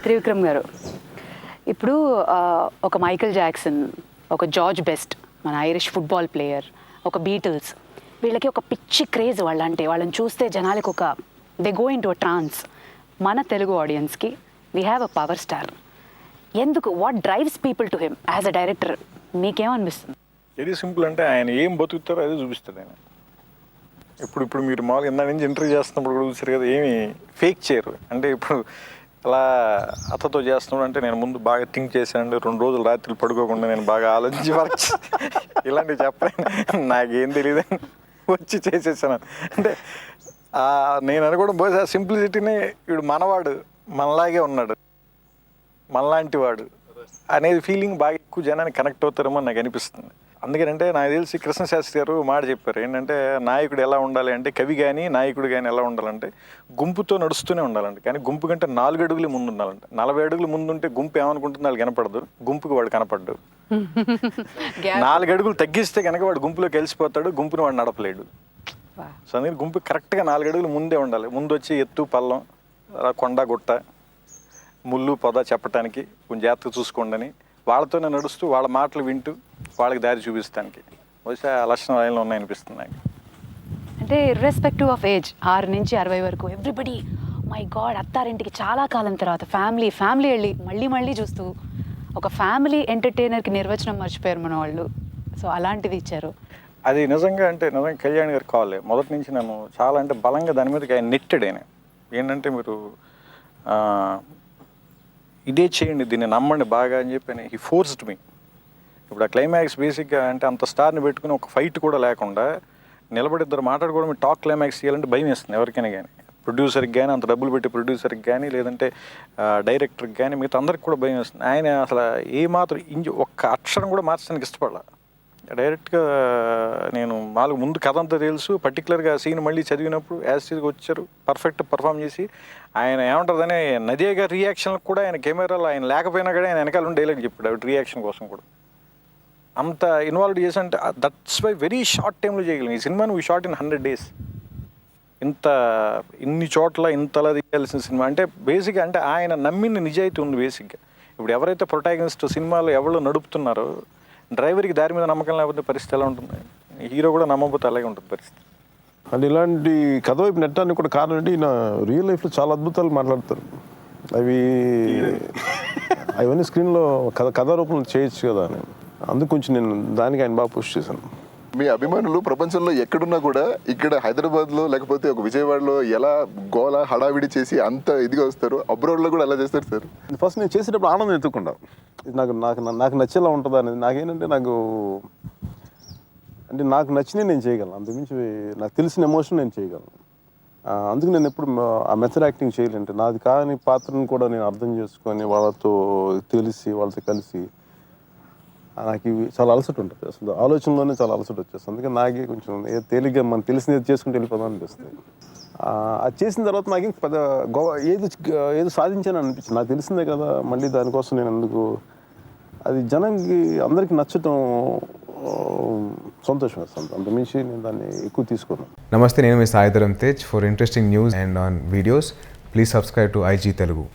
త్రివిక్రమ్ గారు, ఇప్పుడు ఒక Michael Jackson, ఒక జార్జ్ బెస్ట్, మన ఐరిష్ ఫుట్బాల్ ప్లేయర్, ఒక బీటిల్స్, వీళ్ళకి ఒక పిచ్చి క్రేజ్ వాళ్ళంటే. వాళ్ళని చూస్తే జనాలకి ఒక they go into a trance. మన తెలుగు ఆడియన్స్కి we have a power star. ఎందుకు, what drives people to him as a director? మీకేమనిపిస్తుంది? Very simple. అంటే ఆయన ఏం బతుకుతారో అదే చూపిస్తాడు ఆయన. ఇప్పుడు మీరు మామూలుగా ఇందా నుంచి ఇంటర్వ్యూ చేస్తున్నప్పుడు కూడా చూసారు కదా, ఏమి ఫేక్ చేయరు. అంటే ఇప్పుడు అలా అతతో చేస్తున్నాడు అంటే నేను ముందు బాగా థింక్ చేశాను, 2 రోజులు రాత్రులు పడుకోకుండా నేను బాగా ఆలోచించి వర్క్ ఇలాంటివి చెప్పలేను, నాకేం తెలియదని వచ్చి చేసేసాను. అంటే నేను అనుకోవడం బహుశా సింప్లిసిటీనే, ఇప్పుడు మనవాడు మనలాగే ఉన్నాడు, మనలాంటి వాడు అనేది ఫీలింగ్ బాగా ఎక్కువ జనానికి కనెక్ట్ అవుతారేమో నాకు అనిపిస్తుంది. అందుకనంటే నాకు తెలిసి కృష్ణశాస్త్రి గారు మాట చెప్పారు ఏంటంటే, నాయకుడు ఎలా ఉండాలి అంటే, కవి కానీ నాయకుడు కానీ ఎలా ఉండాలంటే గుంపుతో నడుస్తూనే ఉండాలండి. కానీ గుంపు కంటే 4 అడుగులు ముందు ఉండాలంటే. 40 అడుగులు ముందు ఉంటే గుంపు ఏమనుకుంటుంది, వాళ్ళు కనపడదు, గుంపుకి వాడు కనపడ్డు. 4 అడుగులు తగ్గిస్తే కనుక వాడు గుంపులోకి వెళ్ళిపోతాడు, గుంపుని వాడు నడపలేడు. సో అందుకని గుంపు కరెక్ట్గా 4 అడుగులు ముందే ఉండాలి. ముందు వచ్చి ఎత్తు పల్లం, కొండ గుట్ట, ముళ్ళు పొద చెప్పటానికి కొంచెం జాగ్రత్తగా చూసుకోండి అని వాళ్ళతోనే నడుస్తూ వాళ్ళ మాటలు వింటూ వాళ్ళకి దారి చూపిస్తానికి బహుశా లక్షణాలు ఆయనలో ఉన్నాయనిపిస్తుంది నాకు. అంటే ఇర్రెస్పెక్టివ్ ఆఫ్ ఏజ్, 6 నుంచి 60 వరకు ఎవ్రీబడి మై గాడ్, అత్తారింటికి చాలా కాలం తర్వాత ఫ్యామిలీ వెళ్ళి మళ్ళీ చూస్తూ ఒక ఫ్యామిలీ ఎంటర్టైనర్కి నిర్వచనం మర్చిపోయారు మన వాళ్ళు. సో అలాంటిది ఇచ్చారు. అది నిజంగా కళ్యాణ్ గారు కావాలి. మొదటి నుంచి నేను చాలా అంటే బలంగా దాని మీదకి ఆయన నెట్టెడ్. ఆయన ఏంటంటే, మీరు ఇదే చేయండి, దీన్ని నమ్మండి బాగా అని చెప్పి హీ ఫోర్స్డ్ మీ. ఇప్పుడు ఆ క్లైమాక్స్ బేసిక్గా అంటే అంత స్టార్ని పెట్టుకుని ఒక ఫైట్ కూడా లేకుండా నిలబడి ఇద్దరు మాట్లాడుకోవడం, టాక్ క్లైమాక్స్ చేయాలంటే భయం వేస్తుంది ఎవరికైనా కానీ. ప్రొడ్యూసర్కి కానీ, అంత డబ్బులు పెట్టి ప్రొడ్యూసర్కి కానీ, లేదంటే డైరెక్టర్కి కానీ, మిగతా అందరికి కూడా భయం వేస్తుంది. ఆయన అసలు ఏమాత్రం ఒక్క అక్షరం కూడా మార్చడానికి ఇష్టపడాల. డైరెక్ట్గా నేను ముందు కథ అంతా తెలుసు, పర్టికులర్గా సీన్ మళ్ళీ చదివినప్పుడు యాసిడ్గా వచ్చారు, పర్ఫెక్ట్ పర్ఫామ్ చేసి ఆయన ఏమంటుందని నదియా గారి రియాక్షన్లకు కూడా ఆయన కెమెరాలో ఆయన లేకపోయినా కూడా ఆయన వెనకాల ఉండి డైలాగ్ చెప్పాడు ఆవిడ రియాక్షన్ కోసం కూడా. అంత ఇన్వాల్వ్ చేసి అంటే దట్స్ వై వెరీ షార్ట్ టైంలో చేయగలిగాం ఈ సినిమాను. We short in 100 days. ఇన్ని చోట్ల ఇంతలా తీయాల్సిన సినిమా అంటే బేసిక్గా అంటే ఆయన నమ్మిన నిజాయితీ ఉంది బేసిక్గా. ఇప్పుడు ఎవరైతే ప్రొటాగనిస్ట్ సినిమాలు ఎవరో నడుపుతున్నారో, డ్రైవర్కి దారి మీద నమ్మకం లేకపోతే పరిస్థితి ఎలా ఉంటుంది, హీరో కూడా నమ్మకపోతే అలాగే ఉంటుంది పరిస్థితి. అంటే ఇలాంటి కథ వైపు నెట్టానికి కూడా కారణం ఏంటి, ఈయన రియల్ లైఫ్లో చాలా అద్భుతాలు మాట్లాడతారు. అవన్నీ స్క్రీన్లో కథ రూపంలో చేయొచ్చు కదా అని, అందుకు కొంచెం నేను దానికి ఆయన బాగా పుష్ చేశాను. మీ అభిమానులు ప్రపంచంలో ఎక్కడున్నా కూడా ఇక్కడ హైదరాబాద్లో లేకపోతే ఒక విజయవాడలో ఎలా గోల హడావిడి చేసి అంత ఇదిగా వస్తారు, అబ్రాడ్లో కూడా ఎలా చేస్తారు సార్? ఫస్ట్ నేను చేసేటప్పుడు ఆనందం ఎత్తుకుంటా, నాకు నచ్చేలా ఉంటుందా అనేది. నాకేంటంటే నాకు నచ్చినవి నేను చేయగలను, అంతకుమించి నాకు తెలిసిన ఎమోషన్ నేను చేయగలను. అందుకు నేను ఎప్పుడు ఆ మెథడ్ యాక్టింగ్ చేయలేంటే, నాది కాని పాత్రను కూడా నేను అర్థం చేసుకొని వాళ్ళతో వాళ్ళతో కలిసి నాకు ఇవి చాలా అలసట ఉంటుంది. అసలు ఆలోచనలోనే చాలా అలసట వచ్చేస్తుంది. అందుకే నాకే కొంచెం తేలిగ్గా మనం తెలిసినది చేసుకుంటూ వెళ్ళిపోదాం అనిపిస్తుంది. అది చేసిన తర్వాత నాకు పెద్ద ఏదో సాధించాను అనిపించింది. నాకు తెలిసిందే కదా, మళ్ళీ దానికోసం నేను అందుకు అది జనానికి అందరికీ నచ్చటం సంతోషం వేస్తుంది. అంతమించి నేను దాన్ని ఎక్కువ తీసుకున్నాను. నమస్తే, నేను మీ Sai Dharam Tej. For interesting news and on videos please subscribe to IG Telugu.